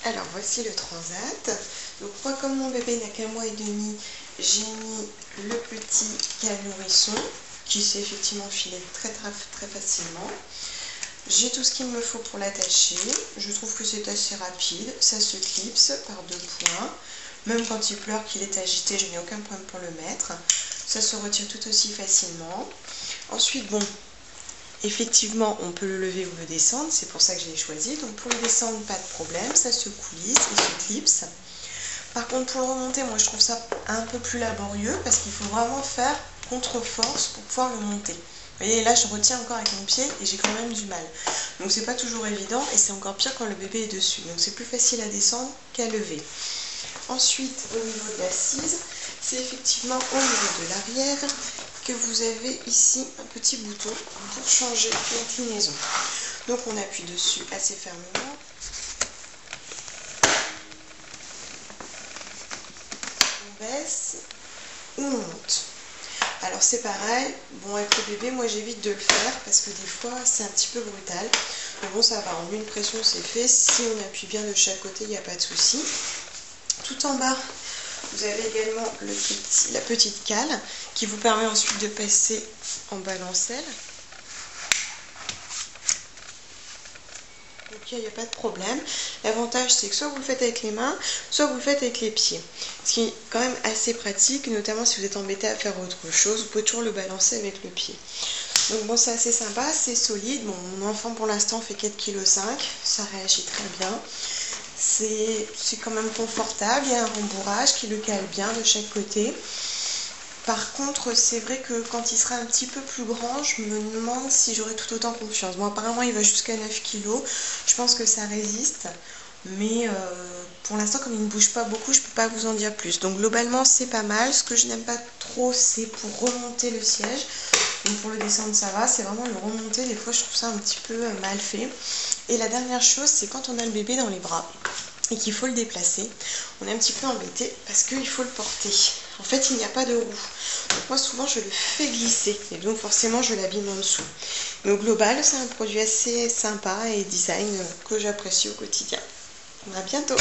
Alors voici le transat. Donc moi, comme mon bébé n'a qu'un mois et demi, j'ai mis le petit cale nourrisson qui s'est effectivement filé très facilement. J'ai tout ce qu'il me faut pour l'attacher. Je trouve que c'est assez rapide. Ça se clipse par 2 points. Même quand il pleure, qu'il est agité, je n'ai aucun problème pour le mettre. Ça se retire tout aussi facilement. Ensuite, bon, effectivement, on peut le lever ou le descendre. C'est pour ça que je l'ai choisi. Donc pour le descendre, pas de problème. Ça se coulisse et se clipse. Par contre, pour le remonter, moi je trouve ça un peu plus laborieux parce qu'il faut vraiment faire contre-force pour pouvoir le monter. Vous voyez, là je retiens encore avec mon pied et j'ai quand même du mal. Donc c'est pas toujours évident et c'est encore pire quand le bébé est dessus. Donc c'est plus facile à descendre qu'à lever. Ensuite, au niveau de l'assise, c'est effectivement au niveau de l'arrière que vous avez ici un petit bouton pour changer l'inclinaison. Donc on appuie dessus assez fermement. On baisse ou on monte. Alors c'est pareil, bon avec le bébé moi j'évite de le faire parce que des fois c'est un petit peu brutal. Mais bon ça va, en une pression c'est fait, si on appuie bien de chaque côté il n'y a pas de souci. Tout en bas vous avez également la petite cale qui vous permet ensuite de passer en balancelle. Donc il n'y a pas de problème. L'avantage c'est que soit vous le faites avec les mains, soit vous le faites avec les pieds. Ce qui est quand même assez pratique, notamment si vous êtes embêté à faire autre chose, vous pouvez toujours le balancer avec le pied. Donc bon, c'est assez sympa, c'est solide. Bon, mon enfant pour l'instant fait 4,5 kg, ça réagit très bien. C'est quand même confortable, il y a un rembourrage qui le cale bien de chaque côté. Par contre, c'est vrai que quand il sera un petit peu plus grand, je me demande si j'aurai tout autant confiance. Bon, apparemment, il va jusqu'à 9 kg. Je pense que ça résiste. Mais pour l'instant, comme il ne bouge pas beaucoup, je ne peux pas vous en dire plus. Donc, globalement, c'est pas mal. Ce que je n'aime pas trop, c'est pour remonter le siège. Donc, pour le descendre, ça va. C'est vraiment le remonter. Des fois, je trouve ça un petit peu mal fait. Et la dernière chose, c'est quand on a le bébé dans les bras et qu'il faut le déplacer, on est un petit peu embêté parce qu'il faut le porter. En fait, il n'y a pas de roue. Donc moi, souvent, je le fais glisser. Et donc, forcément, je l'abîme en dessous. Mais au global, c'est un produit assez sympa et design que j'apprécie au quotidien. À bientôt!